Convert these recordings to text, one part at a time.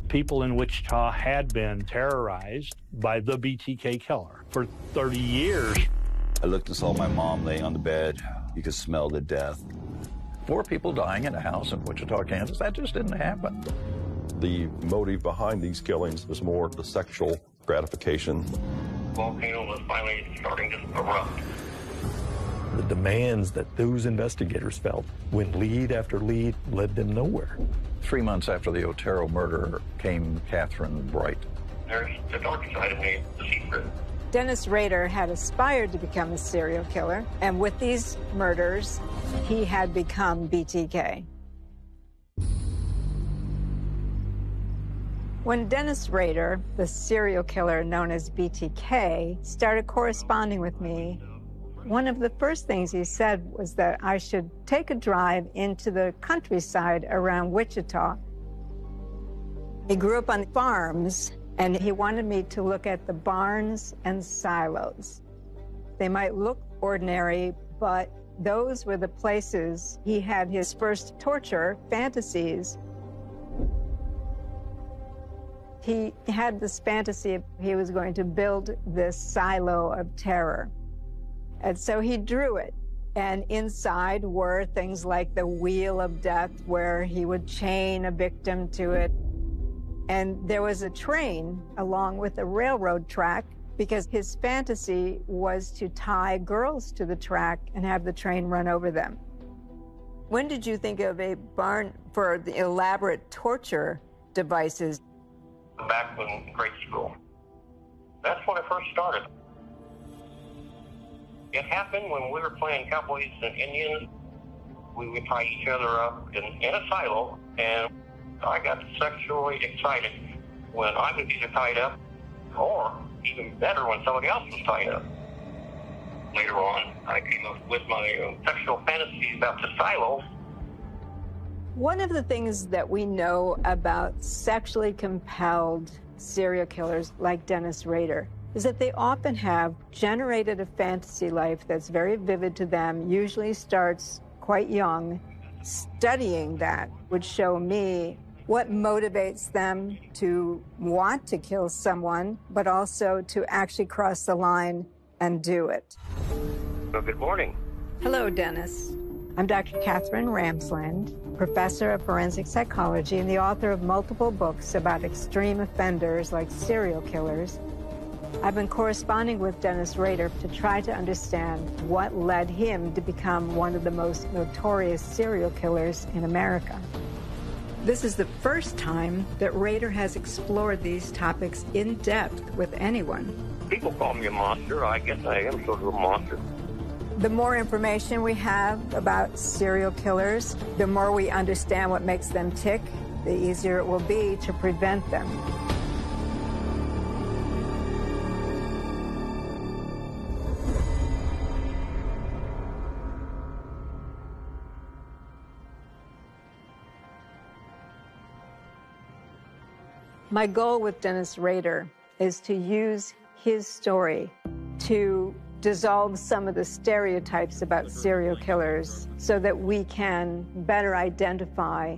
people in Wichita had been terrorized by the BTK killer for 30 years. I looked and saw my mom laying on the bed. You could smell the death. 4 people dying in a house in Wichita, Kansas. That just didn't happen. The motive behind these killings was more the sexual gratification. The volcano was finally starting to erupt. The demands that those investigators felt when lead after lead led them nowhere. 3 months after the Otero murder came Catherine Bright. There's the dark side of me, the secret. Dennis Rader had aspired to become a serial killer, and with these murders, he had become BTK. When Dennis Rader, the serial killer known as BTK, started corresponding with me, one of the first things he said was that I should take a drive into the countryside around Wichita. He grew up on farms, and he wanted me to look at the barns and silos. They might look ordinary, but those were the places he had his first torture fantasies. He had this fantasy he was going to build this silo of terror. And so he drew it. And inside were things like the wheel of death, where he would chain a victim to it. And there was a train along with a railroad track, because his fantasy was to tie girls to the track and have the train run over them. When did you think of a barn for the elaborate torture devices? Back in grade school. That's when I first started. It happened when we were playing cowboys and Indians. We would tie each other up in a silo, and I got sexually excited when I was either tied up, or even better, when somebody else was tied up. Later on, I came up with my sexual fantasies about the silo. One of the things that we know about sexually compelled serial killers like Dennis Rader is that they often have generated a fantasy life that's very vivid to them, usually starts quite young. Studying that would show me what motivates them to want to kill someone, but also to actually cross the line and do it. Well, good morning. Hello, Dennis. I'm Dr. Catherine Ramsland, professor of forensic psychology and the author of multiple books about extreme offenders like serial killers. I've been corresponding with Dennis Rader to try to understand what led him to become one of the most notorious serial killers in America. This is the first time that Rader has explored these topics in depth with anyone. People call me a monster. I guess I am sort of a monster. The more information we have about serial killers, the more we understand what makes them tick, the easier it will be to prevent them. My goal with Dennis Rader is to use his story to dissolve some of the stereotypes about serial killers so that we can better identify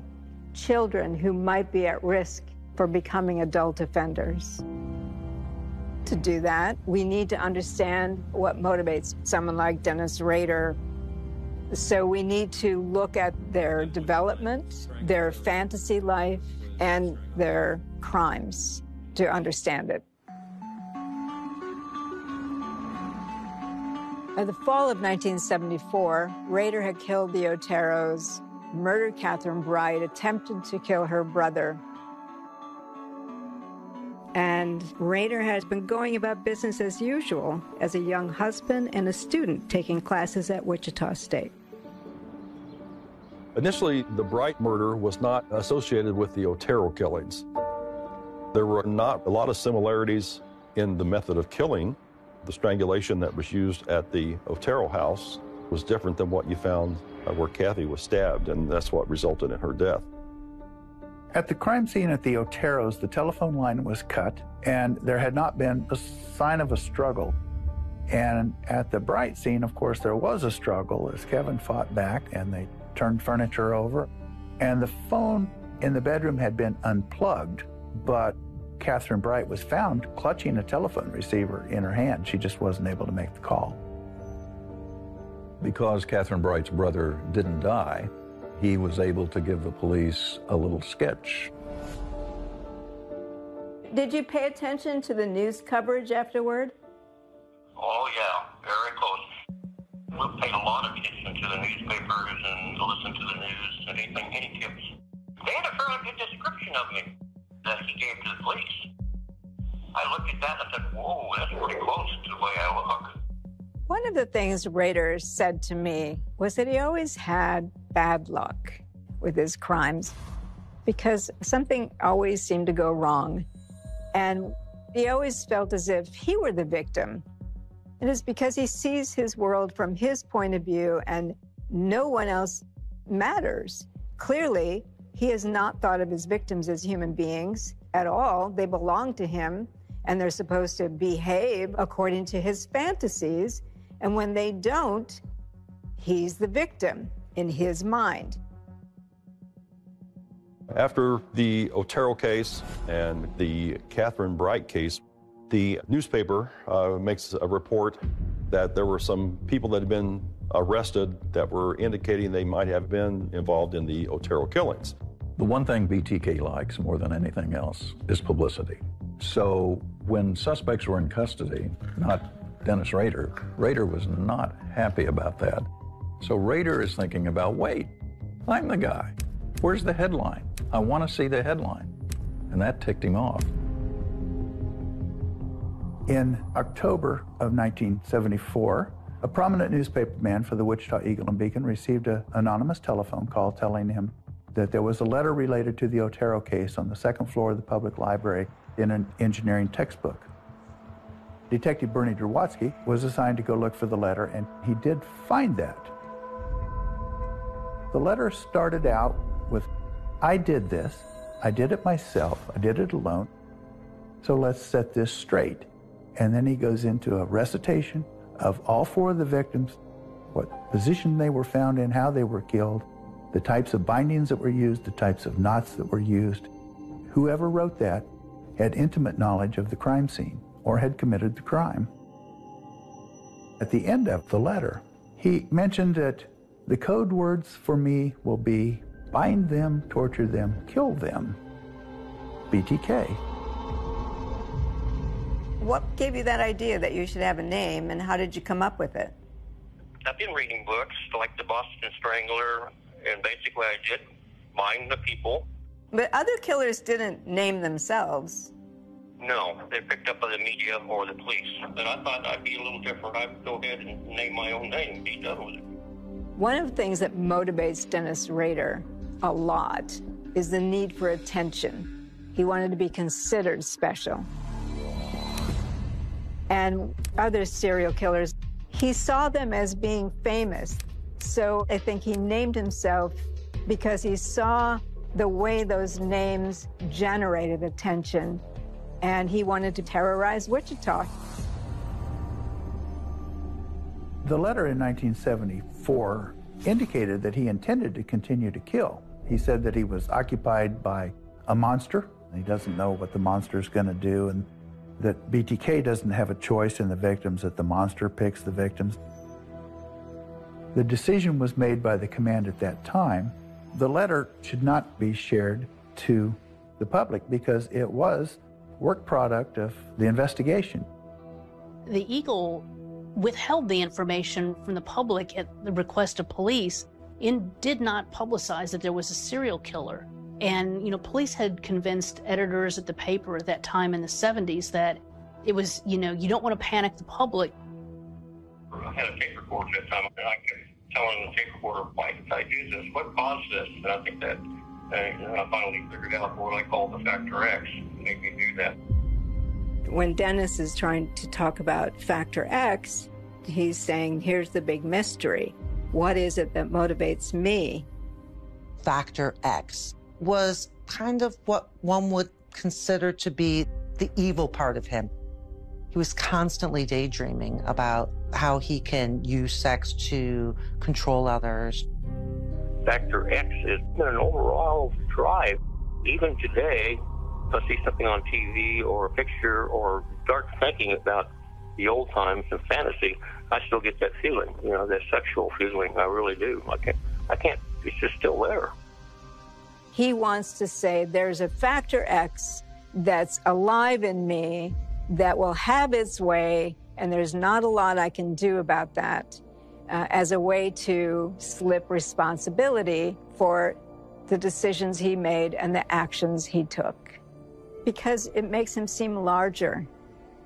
children who might be at risk for becoming adult offenders. To do that, we need to understand what motivates someone like Dennis Rader. So we need to look at their development, their fantasy life, and their crimes to understand it. By the fall of 1974, Rader had killed the Oteros, murdered Catherine Bright, attempted to kill her brother. And Rader has been going about business as usual as a young husband and a student taking classes at Wichita State. Initially, the Bright murder was not associated with the Otero killings. There were not a lot of similarities in the method of killing. The strangulation that was used at the Otero house was different than what you found where Kathy was stabbed, and that's what resulted in her death. At the crime scene at the Oteros, the telephone line was cut, and there had not been a sign of a struggle. And at the Bright scene, of course, there was a struggle as Kevin fought back, and they turned furniture over. And the phone in the bedroom had been unplugged, but Catherine Bright was found clutching a telephone receiver in her hand. She just wasn't able to make the call. Because Catherine Bright's brother didn't die, he was able to give the police a little sketch. Did you pay attention to the news coverage afterward? Oh, yeah, very close. We paid a lot of attention to the newspapers and listened to the news, anything, any tips. They had a fairly good description of me that he gave to the police. I looked at that and I said, whoa, that's pretty close to the way I look. One of the things Rader said to me was that he always had bad luck with his crimes because something always seemed to go wrong. And he always felt as if he were the victim. It is because he sees his world from his point of view and no one else matters. Clearly, he has not thought of his victims as human beings at all. They belong to him and they're supposed to behave according to his fantasies. And when they don't, he's the victim in his mind. After the Otero case and the Catherine Bright case, the newspaper makes a report that there were some people that had been arrested that were indicating they might have been involved in the Otero killings. The one thing BTK likes more than anything else is publicity. So when suspects were in custody, not Dennis Rader, Rader was not happy about that. So Rader is thinking about, wait, I'm the guy. Where's the headline? I want to see the headline. And that ticked him off. In October of 1974, a prominent newspaperman for the Wichita Eagle and Beacon received an anonymous telephone call telling him that there was a letter related to the Otero case on the second floor of the public library in an engineering textbook. Detective Bernie Derwatsky was assigned to go look for the letter, and he did find that. The letter started out with, I did this, I did it myself, I did it alone, so let's set this straight. And then he goes into a recitation of all four of the victims, what position they were found in, how they were killed, the types of bindings that were used, the types of knots that were used. Whoever wrote that had intimate knowledge of the crime scene or had committed the crime. At the end of the letter, he mentioned that the code words for me will be bind them, torture them, kill them. BTK. What gave you that idea that you should have a name, and how did you come up with it? I've been reading books like The Boston Strangler, and basically I did bind the people. But other killers didn't name themselves. No, they picked up by the media or the police. But I thought I'd be a little different. I'd go ahead and name my own name and be done with it. One of the things that motivates Dennis Rader a lot is the need for attention. He wanted to be considered special. And other serial killers, he saw them as being famous. So I think he named himself because he saw the way those names generated attention, and he wanted to terrorize Wichita. The letter in 1974 indicated that he intended to continue to kill. He said that he was occupied by a monster. He doesn't know what the monster is going to do, and that BTK doesn't have a choice in the victims, that the monster picks the victims. The decision was made by the command at that time. The letter should not be shared to the public because it was work product of the investigation. The Eagle withheld the information from the public at the request of police and did not publicize that there was a serial killer. And, you know, police had convinced editors at the paper at that time in the 70s that it was, you know, you don't want to panic the public. I had a tape recorder at that time, and I kept telling the tape recorder, why did I do this? What caused this? And I think that I finally figured out what I call the Factor X made me do that. When Dennis is trying to talk about Factor X, he's saying, here's the big mystery. What is it that motivates me? Factor X was kind of what one would consider to be the evil part of him. He was constantly daydreaming about how he can use sex to control others. Factor X has been an overall drive. Even today, If I see something on TV or a picture or start thinking about the old times and fantasy, I still get that feeling, that sexual feeling. I really do. I can't, it's just still there. He wants to say there's a factor X that's alive in me that will have its way, and there's not a lot I can do about that, as a way to slip responsibility for the decisions he made and the actions he took. Because it makes him seem larger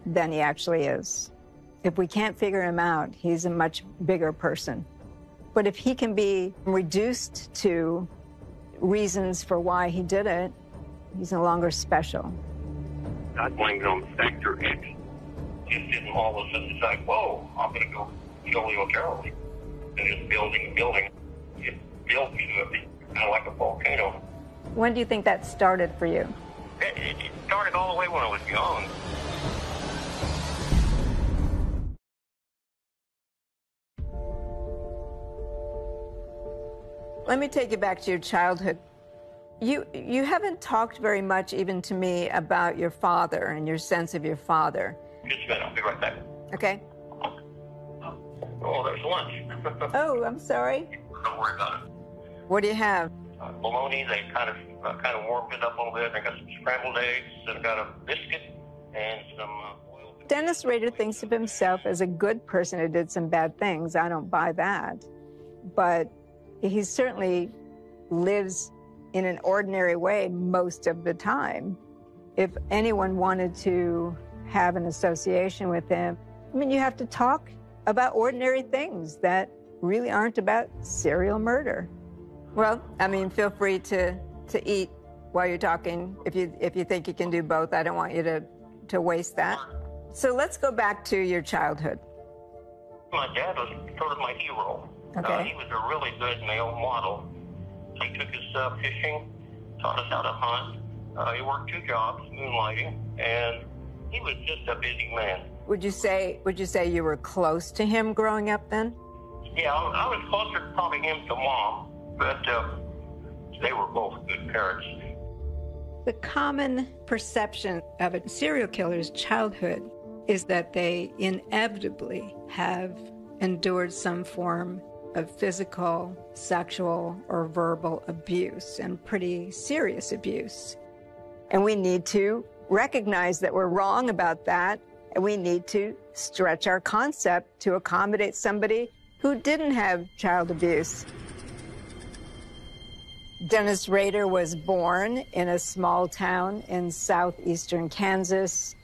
than he actually is. If we can't figure him out, he's a much bigger person. But if he can be reduced to reasons for why he did it, he's no longer special. I blame it on the factor X. Just didn't all of a sudden decide, whoa, I'm going to go kill the Otero. And just building and building. It built to be kind of like a volcano. When do you think that started for you? It started all the way when I was young. Let me take you back to your childhood. You haven't talked very much, even to me, about your father and your sense of your father. Just a minute, I'll be right back. Okay. Oh, there's lunch. Oh, I'm sorry. Don't worry about it. What do you have? Bologna. They kind of warmed it up a little bit. I got some scrambled eggs, and I got a biscuit and some oil. Dennis Rader thinks of himself as a good person who did some bad things. I don't buy that. But he certainly lives in an ordinary way most of the time. If anyone wanted to have an association with him, I mean, you have to talk about ordinary things that really aren't about serial murder. Well, I mean, feel free to eat while you're talking if you think you can do both. I don't want you to waste that. So let's go back to your childhood. My dad was sort of my hero. Okay. He was a really good male model. He took us fishing, taught us how to hunt. He worked 2 jobs, moonlighting, and he was just a busy man. Would you say you were close to him growing up then? Yeah, I was closer probably him to Mom, but they were both good parents. The common perception of a serial killer's childhood is that they inevitably have endured some form of physical, sexual, or verbal abuse, and pretty serious abuse. And we need to recognize that we're wrong about that, and we need to stretch our concept to accommodate somebody who didn't have child abuse. Dennis Rader was born in a small town in southeastern Kansas.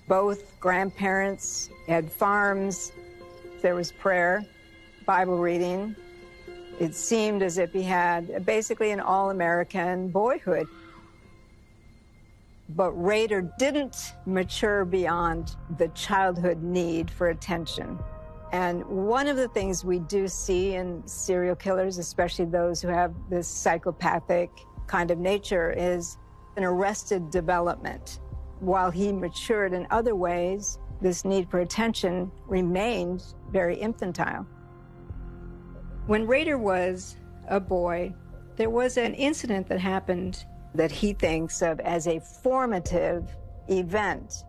Both grandparents had farms. There was prayer, Bible reading. It seemed as if he had basically an all-American boyhood. But Rader didn't mature beyond the childhood need for attention. And one of the things we do see in serial killers, especially those who have this psychopathic kind of nature, is an arrested development. While he matured in other ways, this need for attention remained very infantile. When Rader was a boy, there was an incident that happened that he thinks of as a formative event.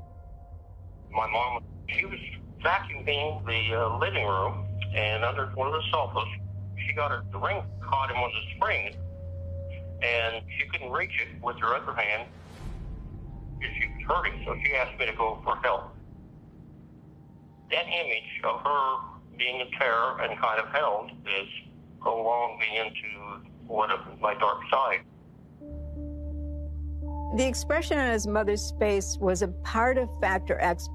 My mom, she was vacuuming the living room, and under one of the sofas, she got the ring caught in one of the springs, and she couldn't reach it with her other hand because she was hurting, so she asked me to go for help. That image of her being in terror and kind of held is prolonged me into one of my dark side. The expression on his mother's face was a part of Factor X.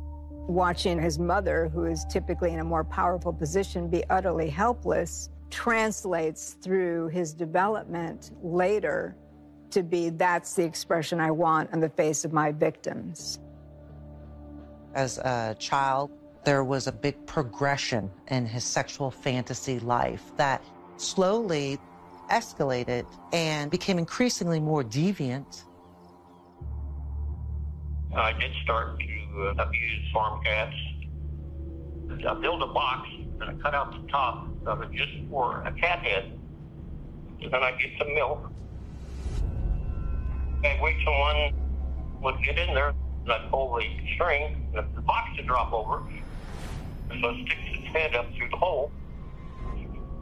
Watching his mother, who is typically in a more powerful position, be utterly helpless translates through his development later to be, that's the expression I want on the face of my victims. As a child, there was a big progression in his sexual fantasy life that slowly escalated and became increasingly more deviant. I did start to abuse farm cats. I built a box and I cut out the top of it just for a cat head. And then I get some milk. I'd wait till one would get in there, and I'd pull the string, and the box would drop over, so it sticks its head up through the hole,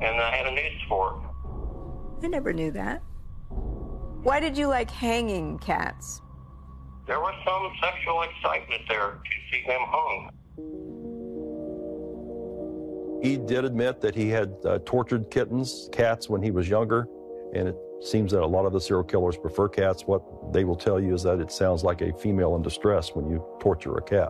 and I had a noose for it. I never knew that. Why did you like hanging cats? There was some sexual excitement there to see them hung. He did admit that he had tortured cats when he was younger, and it seems that a lot of the serial killers prefer cats. What they will tell you is that it sounds like a female in distress when you torture a cat.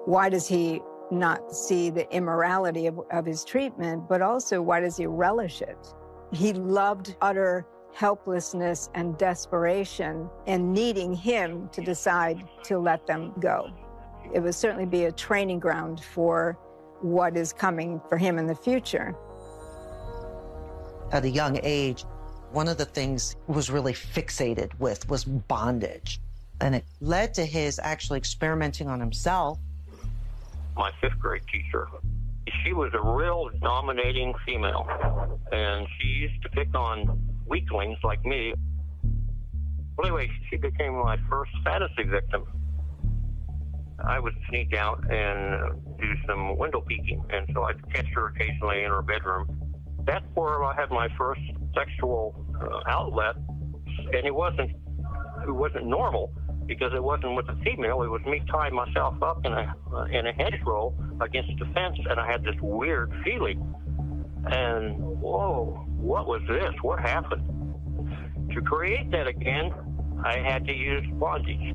Why does he not see the immorality of his treatment, but also why does he relish it? He loved utter helplessness and desperation and needing him to decide to let them go. It would certainly be a training ground for what is coming for him in the future. At a young age, one of the things he was really fixated with was bondage. And it led to his actually experimenting on himself. My fifth grade teacher, she was a real dominating female, and she used to pick on weaklings like me. Well, anyway, she became my first fantasy victim. I would sneak out and do some window peeking, and so I'd catch her occasionally in her bedroom. That's where I had my first sexual outlet, and it wasn't normal because it wasn't with a female. It was me tying myself up in a hedgerow against the fence, and I had this weird feeling. And whoa, what was this? What happened? To create that again, I had to use bondage.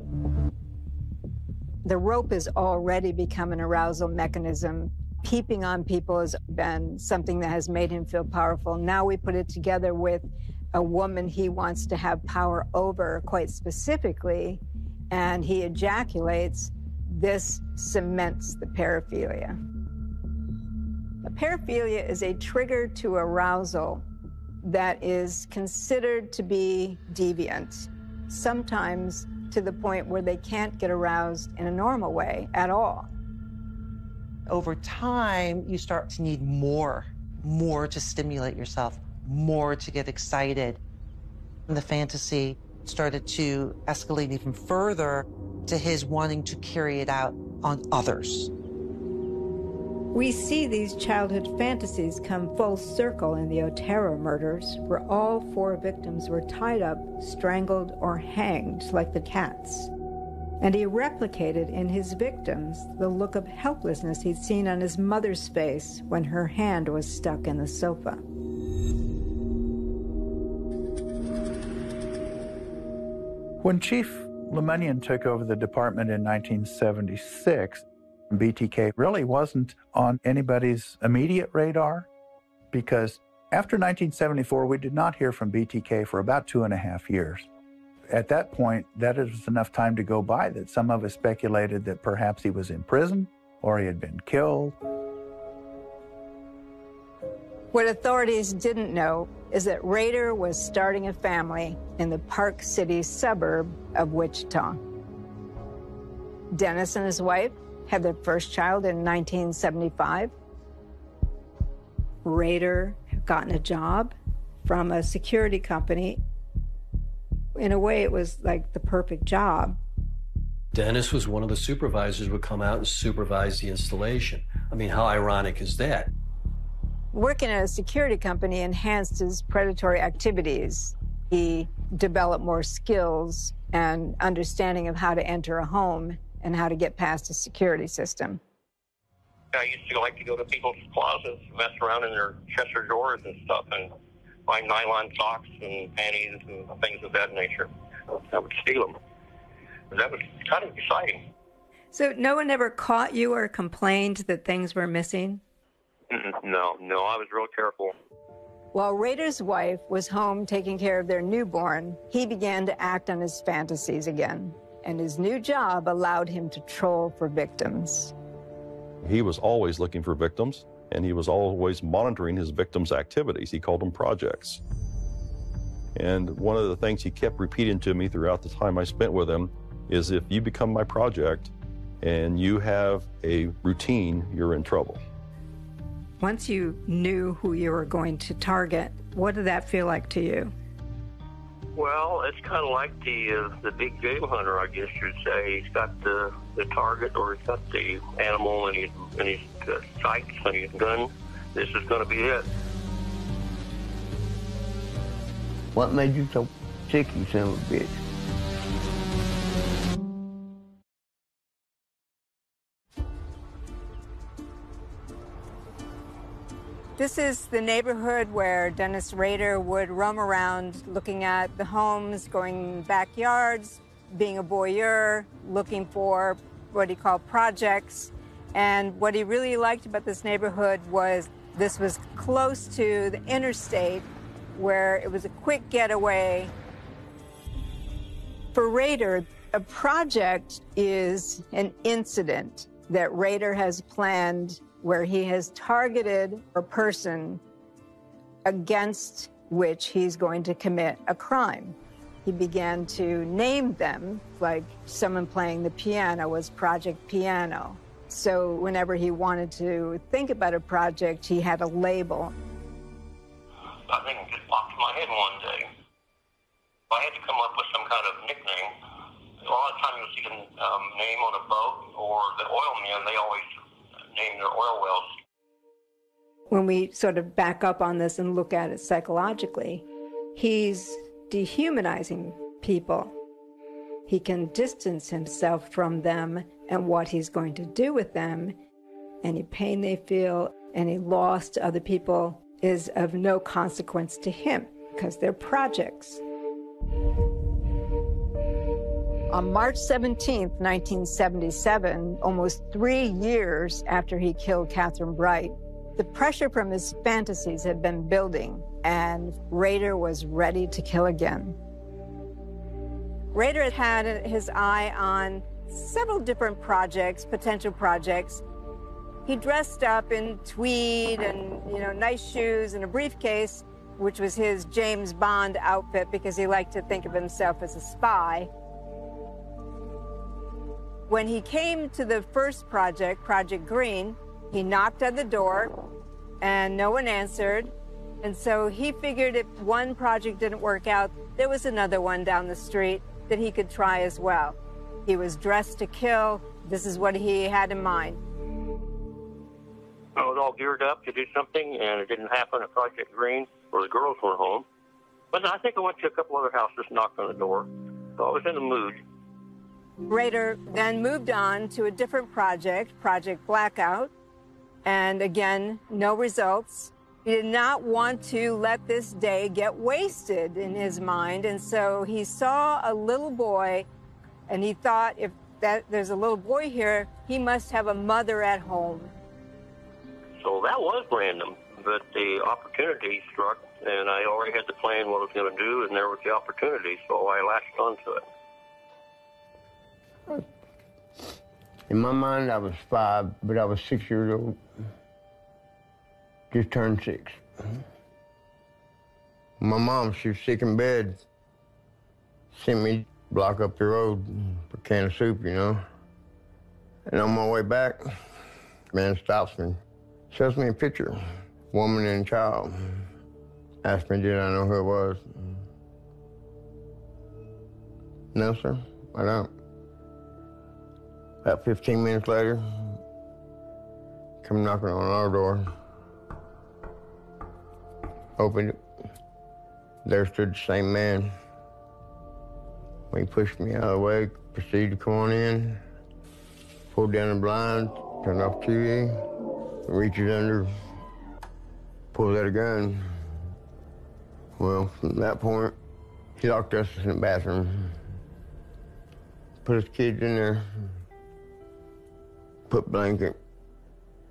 The rope has already become an arousal mechanism. Peeping on people has been something that has made him feel powerful. Now we put it together with a woman he wants to have power over quite specifically, and he ejaculates. This cements the paraphilia. A paraphilia is a trigger to arousal that is considered to be deviant, sometimes to the point where they can't get aroused in a normal way at all. Over time, you start to need more to stimulate yourself, more to get excited. And the fantasy started to escalate even further to his wanting to carry it out on others. We see these childhood fantasies come full circle in the Otero murders, where all 4 victims were tied up, strangled, or hanged like the cats. And he replicated in his victims the look of helplessness he'd seen on his mother's face when her hand was stuck in the sofa. When Chief Lemunian took over the department in 1976, BTK really wasn't on anybody's immediate radar, because after 1974, we did not hear from BTK for about 2.5 years. At that point, that was enough time to go by that some of us speculated that perhaps he was in prison or he had been killed. What authorities didn't know is that Rader was starting a family in the Park City suburb of Wichita. Dennis and his wife had their first child in 1975. Rader had gotten a job from a security company. In a way, it was like the perfect job. Dennis was one of the supervisors who would come out and supervise the installation. I mean, how ironic is that? Working at a security company enhanced his predatory activities. He developed more skills and understanding of how to enter a home and how to get past a security system. I used to like to go to people's closets, mess around in their Cheshire drawers and stuff, and find nylon socks and panties and things of that nature. I would steal them. That was kind of exciting. So no one ever caught you or complained that things were missing? No, I was real careful. While Rader's wife was home taking care of their newborn, he began to act on his fantasies again, and his new job allowed him to troll for victims. He was always looking for victims, and he was always monitoring his victims' activities. He called them projects. And one of the things he kept repeating to me throughout the time I spent with him is, if you become my project and you have a routine, you're in trouble. Once you knew who you were going to target, what did that feel like to you? Well, it's kind of like the big game hunter, I guess you'd say. He's got the target, or he's got the animal in his sights and his gun. This is going to be it. What made you so sick, you son of a bitch? This is the neighborhood where Dennis Rader would roam around looking at the homes, going backyards, being a voyeur, looking for what he called projects. And what he really liked about this neighborhood was this was close to the interstate, where it was a quick getaway. For Rader, a project is an incident that Rader has planned where he has targeted a person against which he's going to commit a crime. He began to name them, like someone playing the piano was Project Piano. So whenever he wanted to think about a project, he had a label. I think it just popped in my head one day. If I had to come up with some kind of nickname, a lot of times you'll see the name on a boat or the oil men, they always name their oil wells. When we sort of back up on this and look at it psychologically, he's dehumanizing people. He can distance himself from them and what he's going to do with them. Any pain they feel, any loss to other people is of no consequence to him because they're projects. On March 17, 1977, almost 3 years after he killed Catherine Bright, the pressure from his fantasies had been building, and Rader was ready to kill again. Rader had his eye on several different projects, potential projects. He dressed up in tweed and, nice shoes and a briefcase, which was his James Bond outfit because he liked to think of himself as a spy. When he came to the first project, Project Green, he knocked on the door and no one answered. And so he figured if one project didn't work out, there was another one down the street that he could try as well. He was dressed to kill. This is what he had in mind. I was all geared up to do something, and it didn't happen at Project Green, where the girls were home. But I think I went to a couple other houses and knocked on the door. So I was in the mood. Rader then moved on to a different project, Project Blackout, and again, no results. He did not want to let this day get wasted in his mind, and so he saw a little boy, and he thought if there's a little boy here, he must have a mother at home. So that was random, but the opportunity struck, and I already had the plan what I was going to do, and there was the opportunity, so I latched onto it. In my mind, I was 5, but I was 6 years old. Just turned 6. My mom, she was sick in bed. Sent me a block up the road for a can of soup, And on my way back, the man stops me, shows me a picture, woman and child. Asked me, did I know who it was? No, sir, I don't. About 15 minutes later, come knocking on our door. Opened it. There stood the same man. He pushed me out of the way, proceeded to come on in, pulled down the blind, turned off the TV, reaches under, pulls out a gun. Well, from that point, he locked us in the bathroom, put his kids in there, put blanket,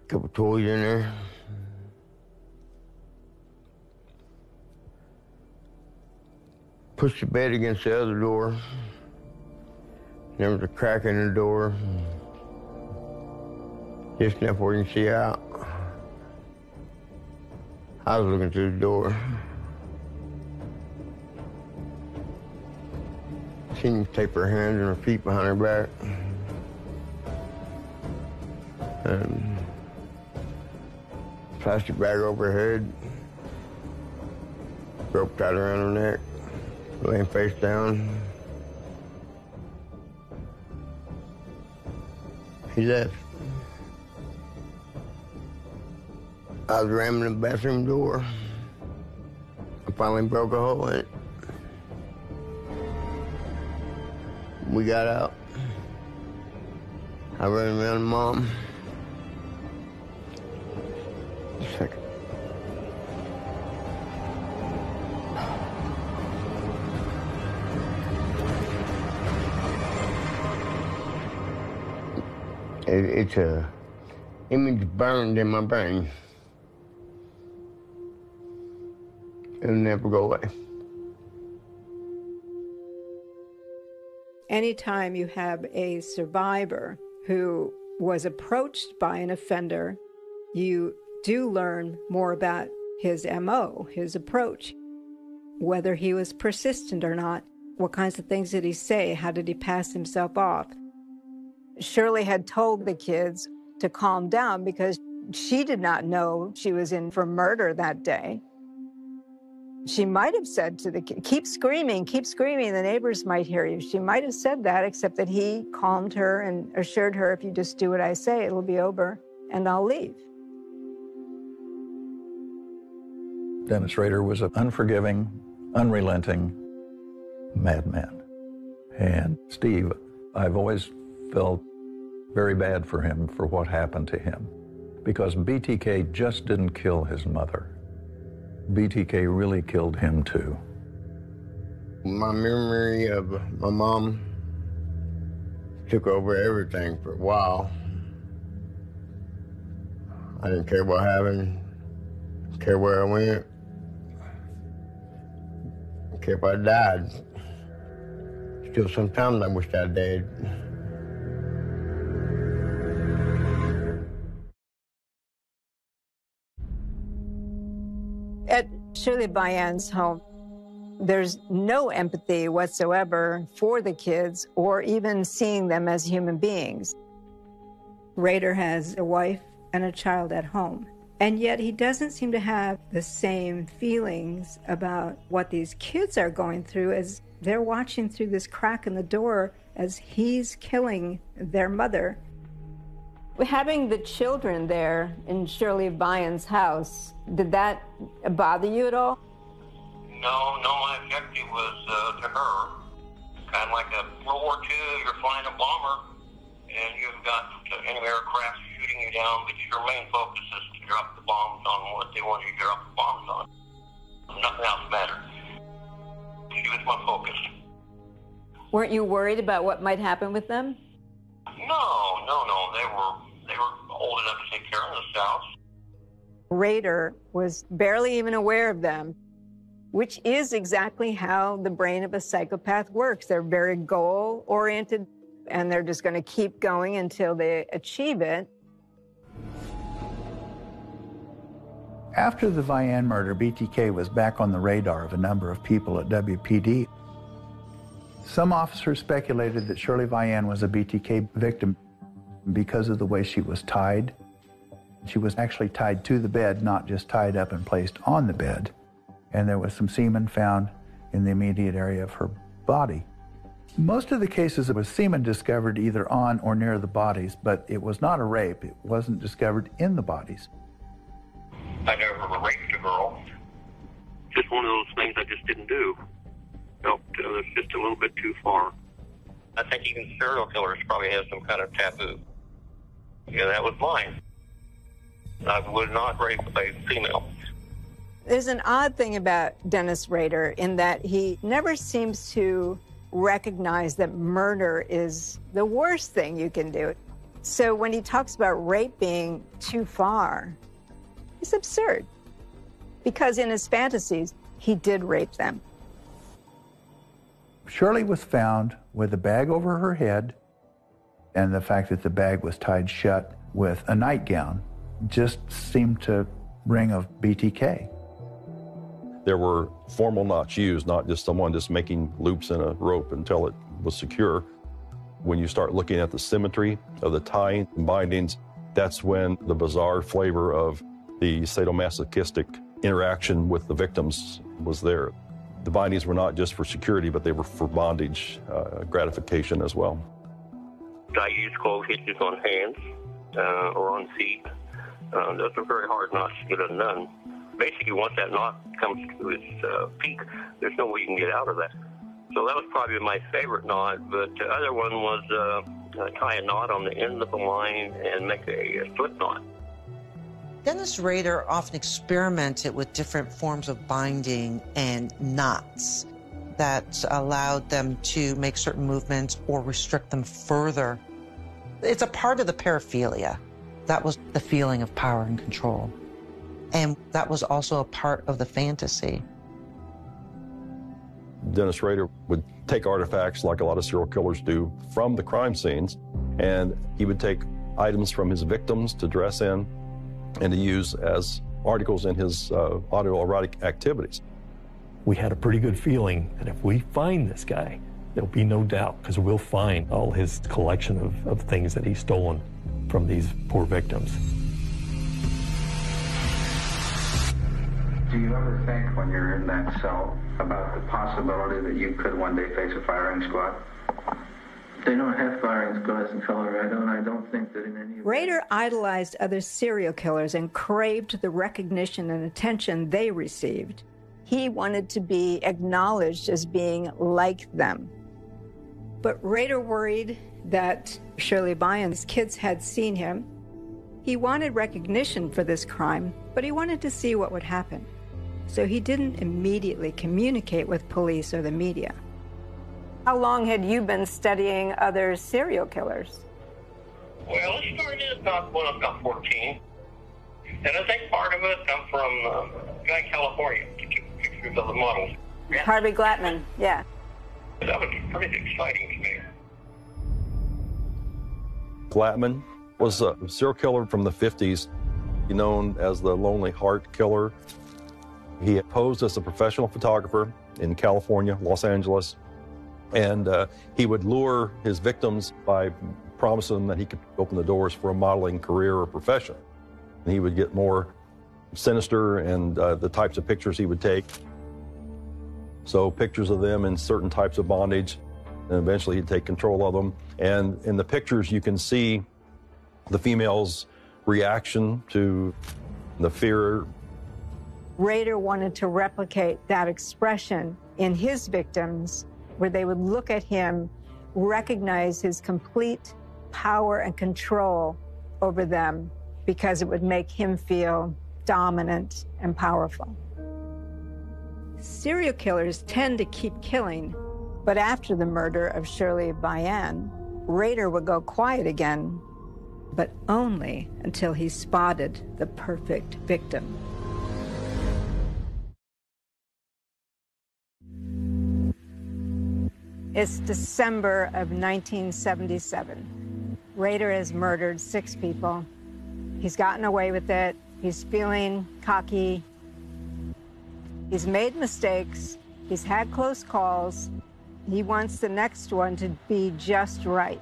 a couple toys in there. Pushed the bed against the other door. There was a crack in the door, just enough where you can see out. I was looking through the door. Seen her tape her hands and her feet behind her back. And plastic bag over her head, rope tied around her neck, laying face down. He left. I was ramming the bathroom door. I finally broke a hole in it. We got out. I ran around to Mom. Just a second. It's a image burned in my brain. It'll never go away. Anytime you have a survivor who was approached by an offender, you do learn more about his MO, his approach, whether he was persistent or not. What kinds of things did he say? How did he pass himself off? Shirley had told the kids to calm down because she did not know she was in for murder that day. She might have said to the kid, keep screaming, the neighbors might hear you. She might have said that, except that he calmed her and assured her, if you just do what I say, it'll be over and I'll leave. Dennis Rader was an unforgiving, unrelenting madman. And Steve, I've always felt very bad for him for what happened to him, because BTK just didn't kill his mother. BTK really killed him too. My memory of my mom took over everything for a while. I didn't care what happened, didn't care where I went, didn't care if I died. Still sometimes I wish I did. At Shirley Bayan's home, there's no empathy whatsoever for the kids or even seeing them as human beings. Rader has a wife and a child at home, and yet he doesn't seem to have the same feelings about what these kids are going through as they're watching through this crack in the door as he's killing their mother. Having the children there in Shirley Bayan's house, did that bother you at all? No, my objective was to her. Kind of like a World War II, you're flying a bomber, and you've got enemy aircraft shooting you down, but your main focus is to drop the bombs on what they want you to drop the bombs on. Nothing else mattered. She was my focus. Weren't you worried about what might happen with them? No. They were old enough to take care of themselves. Rader was barely even aware of them, which is exactly how the brain of a psychopath works. They're very goal-oriented, and they're just going to keep going until they achieve it. After the Vian murder, BTK was back on the radar of a number of people at WPD. Some officers speculated that Shirley Vian was a BTK victim because of the way she was tied. She was actually tied to the bed, not just tied up and placed on the bed. And there was some semen found in the immediate area of her body. Most of the cases, there was semen discovered either on or near the bodies, but it was not a rape. It wasn't discovered in the bodies. I never raped a girl. Just one of those things I just didn't do. Felt it was just a little bit too far. I think even serial killers probably have some kind of taboo. Yeah, that was mine. I would not rape a female. There's an odd thing about Dennis Rader in that he never seems to recognize that murder is the worst thing you can do. So when he talks about rape being too far, it's absurd. Because in his fantasies, he did rape them. Shirley was found with a bag over her head, and the fact that the bag was tied shut with a nightgown just seemed to ring of BTK. There were formal knots used, not just someone just making loops in a rope until it was secure. When you start looking at the symmetry of the tying and bindings, that's when the bizarre flavor of the sadomasochistic interaction with the victims was there. The bindings were not just for security, but they were for bondage gratification as well. I use clove hitches on hands or on feet. Those are very hard knots to get undone. Basically, once that knot comes to its peak, there's no way you can get out of that. So that was probably my favorite knot, but the other one was tie a knot on the end of the line and make a slip knot. Dennis Rader often experimented with different forms of binding and knots that allowed them to make certain movements or restrict them further. It's a part of the paraphilia. That was the feeling of power and control. And that was also a part of the fantasy. Dennis Rader would take artifacts, like a lot of serial killers do, from the crime scenes, and he would take items from his victims to dress in and to use as articles in his autoerotic activities. We had a pretty good feeling that if we find this guy, there'll be no doubt, because we'll find all his collection of things that he's stolen from these poor victims. Do you ever think when you're in that cell about the possibility that you could one day face a firing squad? They don't have firing squads in Colorado, and I don't think that in any... Rader idolized other serial killers and craved the recognition and attention they received. He wanted to be acknowledged as being like them. But Rader worried that Shirley Bayan's kids had seen him. He wanted recognition for this crime, but he wanted to see what would happen. So he didn't immediately communicate with police or the media. How long had you been studying other serial killers? Well, it started about when I was about 14. And I think part of it, I'm from a guy in California to take pictures of the models. Harvey Glattman, yeah. That was pretty exciting to me. Glattman was a serial killer from the 50s, known as the Lonely Heart Killer. He posed as a professional photographer in California, Los Angeles, and he would lure his victims by promising them that he could open the doors for a modeling career or profession. And he would get more sinister and the types of pictures he would take. So pictures of them in certain types of bondage, and eventually he'd take control of them. And in the pictures, you can see the female's reaction to the fear. Rader wanted to replicate that expression in his victims, where they would look at him, recognize his complete power and control over them, because it would make him feel dominant and powerful. Serial killers tend to keep killing, but after the murder of Shirley Bayan, Rader would go quiet again, but only until he spotted the perfect victim. It's December of 1977. Rader has murdered 6 people. He's gotten away with it. He's feeling cocky. He's made mistakes. He's had close calls. He wants the next one to be just right.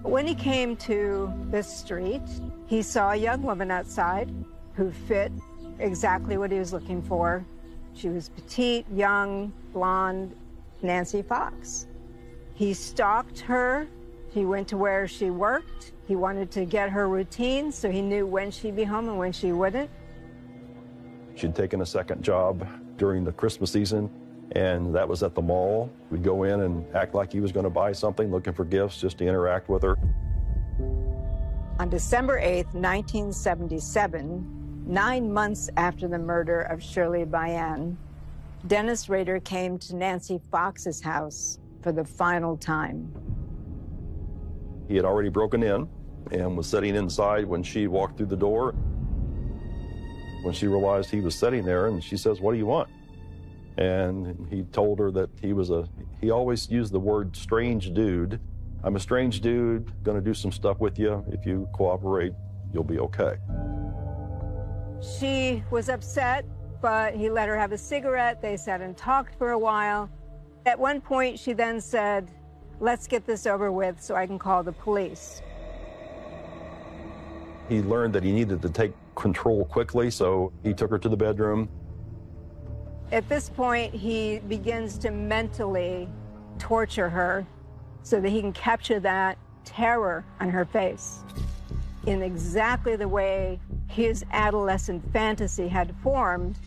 When he came to this street, he saw a young woman outside who fit exactly what he was looking for. She was petite, young, blonde, Nancy Fox. He stalked her. He went to where she worked. He wanted to get her routine so he knew when she'd be home and when she wouldn't. She'd taken a second job during the Christmas season, and that was at the mall. We'd go in and act like he was going to buy something, looking for gifts just to interact with her. On December 8th, 1977, 9 months after the murder of Shirley Bayan, Dennis Rader came to Nancy Fox's house for the final time. He had already broken in and was sitting inside when she walked through the door. When she realized he was sitting there, and she says, "What do you want?" And he told her that he always used the word strange dude. "I'm a strange dude, gonna do some stuff with you. If you cooperate, you'll be okay." She was upset, but he let her have a cigarette. They sat and talked for a while. At one point, she then said, "Let's get this over with so I can call the police." He learned that he needed to take control quickly, so he took her to the bedroom. At this point, he begins to mentally torture her so that he can capture that terror on her face in exactly the way his adolescent fantasy had formed.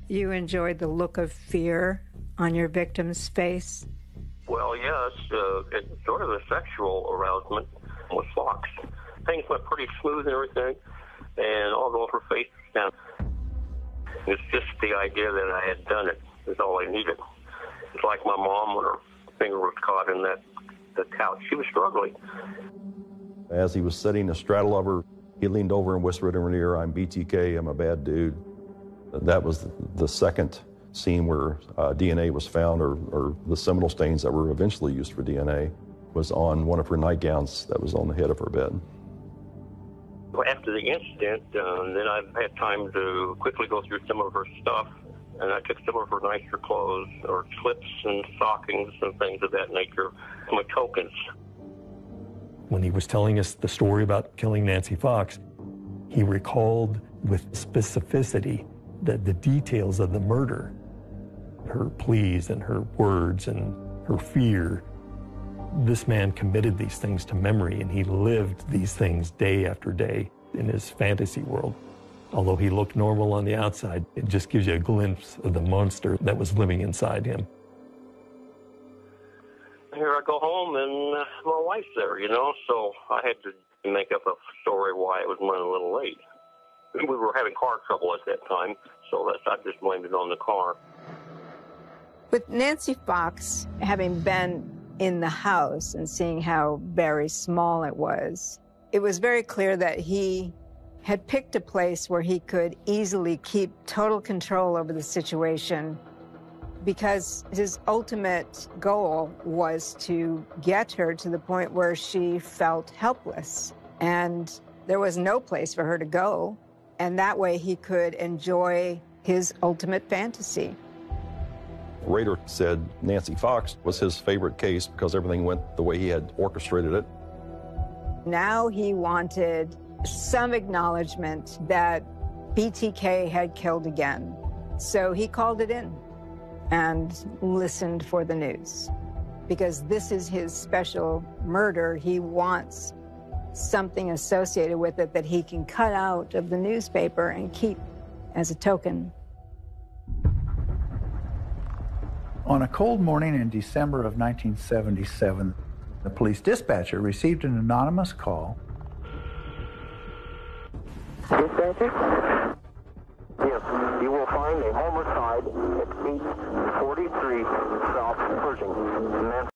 You enjoyed the look of fear on your victim's face? Well, yes, it's sort of a sexual arousement with Fox. Things went pretty smooth and everything, and although her face was down, it's just the idea that I had done it is all I needed. It's like my mom when her finger was caught in the couch. She was struggling. As he was sitting astraddle of her, he leaned over and whispered in her ear, "I'm BTK, I'm a bad dude." That was the second scene where DNA was found, or the seminal stains that were eventually used for DNA, was on one of her nightgowns that was on the head of her bed. After the incident, then I've had time to quickly go through some of her stuff, and I took some of her nicer clothes, or slips and stockings and things of that nature, my tokens. When he was telling us the story about killing Nancy Fox, he recalled with specificity the details of the murder, her pleas and her words and her fear. This man committed these things to memory, and he lived these things day after day in his fantasy world. Although he looked normal on the outside, it just gives you a glimpse of the monster that was living inside him. Here I go home, and my wife's there, so I had to make up a story why it was running a little late. We were having car trouble at that time, so I just blamed it on the car. With Nancy Fox having been in the house and seeing how very small it was very clear that he had picked a place where he could easily keep total control over the situation, because his ultimate goal was to get her to the point where she felt helpless, and there was no place for her to go, and that way he could enjoy his ultimate fantasy. Rader said Nancy Fox was his favorite case because everything went the way he had orchestrated it. Now he wanted some acknowledgement that BTK had killed again. So he called it in and listened for the news. Because this is his special murder, he wants something associated with it that he can cut out of the newspaper and keep as a token. On a cold morning in December of 1977, the police dispatcher received an anonymous call. Dispatcher? Yes, you will find a homicide at 843 South Pershing.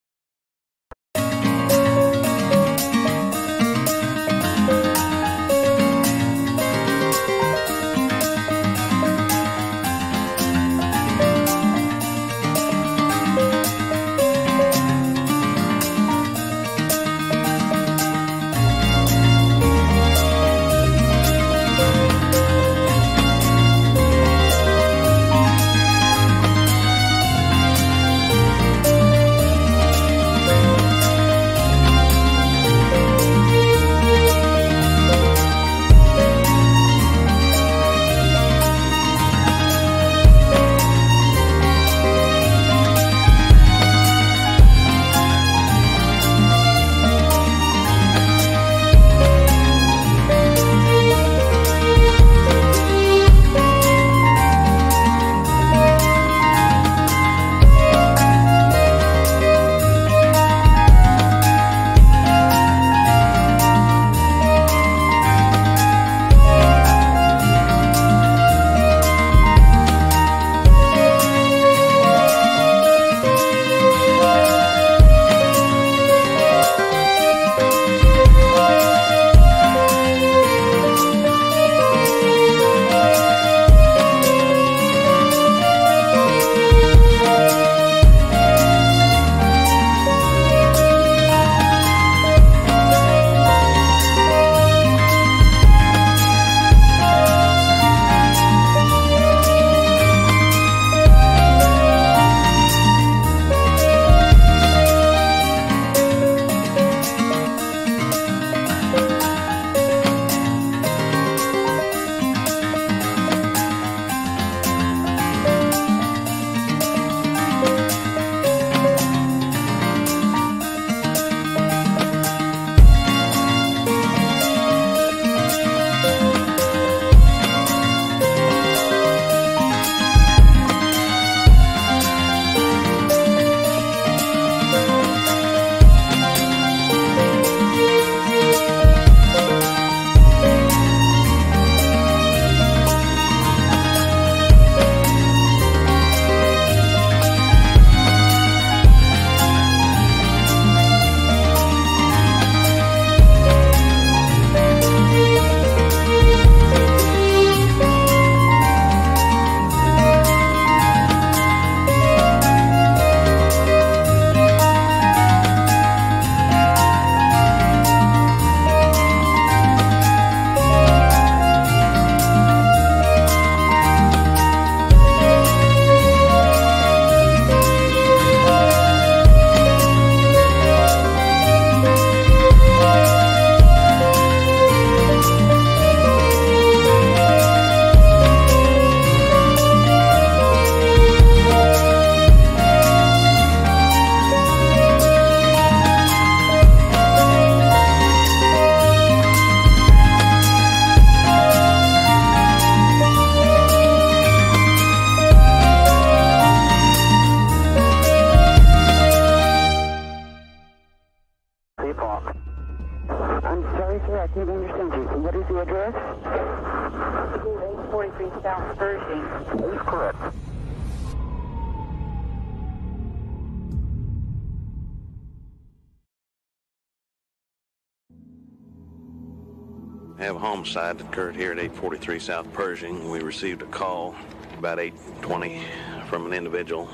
have a homicide that occurred here at 843 South Pershing. We received a call about 8:20 from an individual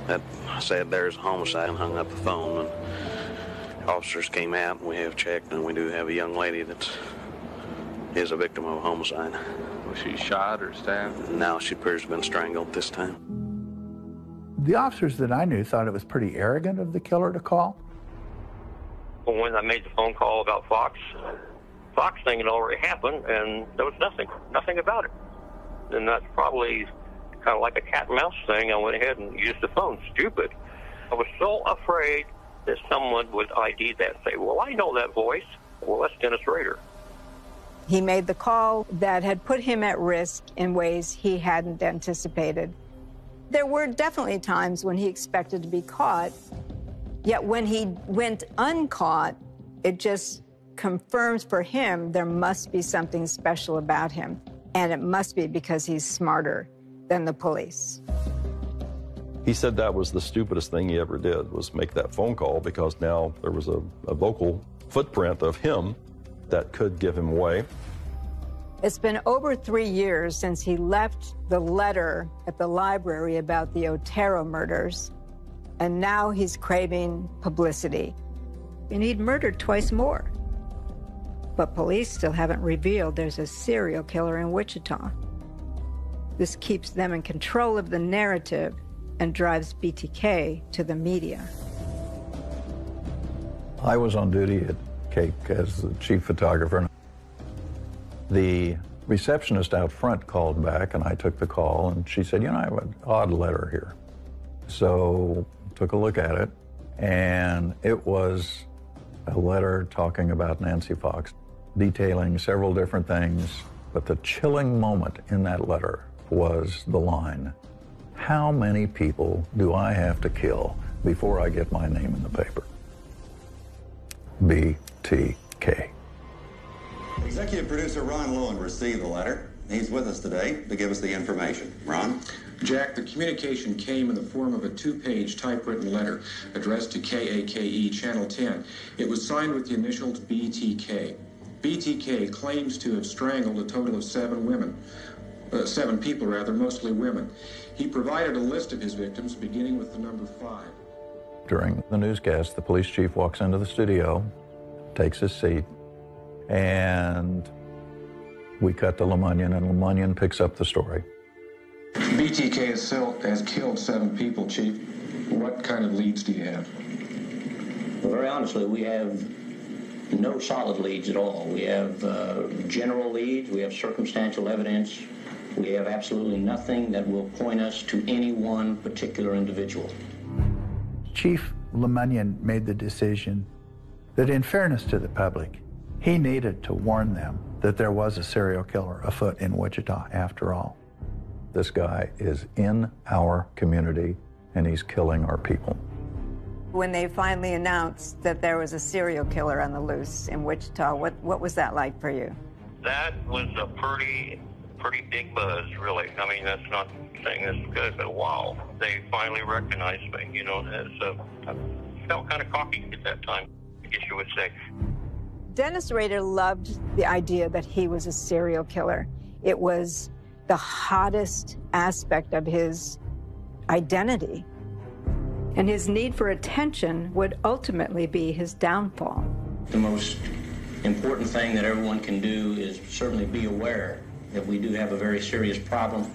that said there's a homicide and hung up the phone. And officers came out and we have checked, and we do have a young lady that is a victim of a homicide. Was she shot or stabbed? No, she appears to have been strangled this time. The officers that I knew thought it was pretty arrogant of the killer to call. Well, when I made the phone call about Fox thing had already happened, and there was nothing about it. And that's probably kind of like a cat and mouse thing. I went ahead and used the phone. Stupid. I was so afraid that someone would ID that and say, well, I know that voice. Well, that's Dennis Rader. He made the call that had put him at risk in ways he hadn't anticipated. There were definitely times when he expected to be caught, yet when he went uncaught, it just confirms for him there must be something special about him, and it must be because he's smarter than the police. He said that was the stupidest thing he ever did, was make that phone call, because now there was a vocal footprint of him that could give him away. It's been over 3 years since he left the letter at the library about the Otero murders, and now he's craving publicity. And he'd murdered twice more. But police still haven't revealed there's a serial killer in Wichita. This keeps them in control of the narrative and drives BTK to the media. I was on duty at Cape as the chief photographer. The receptionist out front called back, and I took the call, and she said, you know, I have an odd letter here. So took a look at it, and it was a letter talking about Nancy Fox, detailing several different things, but the chilling moment in that letter was the line, how many people do I have to kill before I get my name in the paper? BTK. Executive producer Ron Lewin received the letter. He's with us today to give us the information. Ron? Jack, the communication came in the form of a 2-page typewritten letter addressed to KAKE Channel 10. It was signed with the initials BTK. BTK claims to have strangled a total of 7 people, mostly women. He provided a list of his victims, beginning with the number 5. During the newscast, the police chief walks into the studio, takes his seat, and we cut to Lemunyon, and Lemunyon picks up the story. BTK has killed 7 people, Chief. What kind of leads do you have? Well, very honestly, we have no solid leads at all. We have general leads, we have circumstantial evidence, we have absolutely nothing that will point us to any one particular individual. Chief Lemunyon made the decision that, in fairness to the public, he needed to warn them that there was a serial killer afoot in Wichita after all. This guy is in our community, and he's killing our people. When they finally announced that there was a serial killer on the loose in Wichita, what was that like for you? That was a pretty big buzz, really. I mean, that's not saying it's good, but wow, they finally recognized me, you know, I felt kind of cocky at that time, I guess you would say. Dennis Rader loved the idea that he was a serial killer. It was the hottest aspect of his identity. And his need for attention would ultimately be his downfall. The most important thing that everyone can do is certainly be aware that we do have a very serious problem.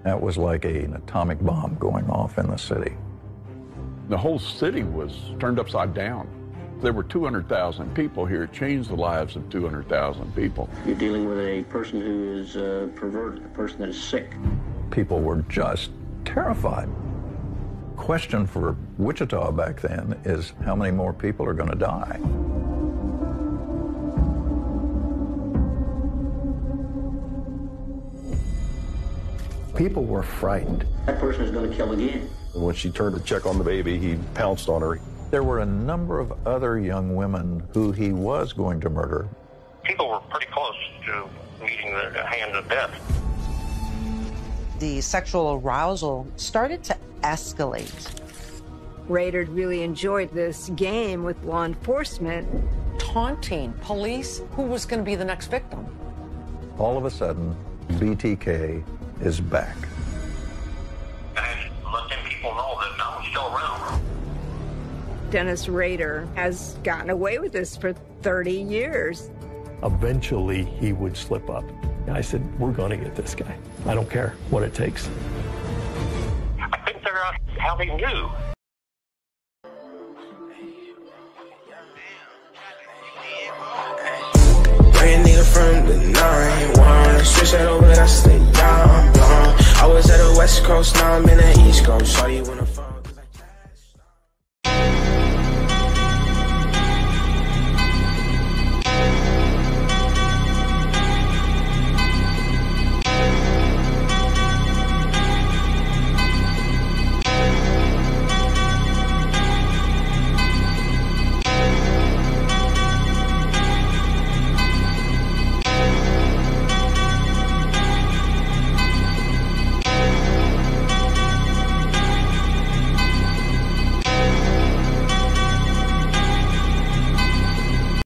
That was like an atomic bomb going off in the city. The whole city was turned upside down. There were 200,000 people here. It changed the lives of 200,000 people. You're dealing with a person who is perverted, a person that is sick. People were just terrified. Question for Wichita back then is how many more people are going to die? People were frightened. That person is going to kill again. And when she turned to check on the baby, he pounced on her. There were a number of other young women who he was going to murder. People were pretty close to meeting the hand of death. The sexual arousal started to escalate. Rader really enjoyed this game with law enforcement. taunting police. Who was going to be the next victim? All of a sudden, BTK is back. And let them people know that now he's still around. Dennis Rader has gotten away with this for 30 years. Eventually, he would slip up. I said, we're going to get this guy. I don't care what it takes. I couldn't figure out how they knew. Bring a nigga from the 9-1, switch that over, that's the young blonde. I was at the West Coast, now I'm in the East Coast. Saw you when I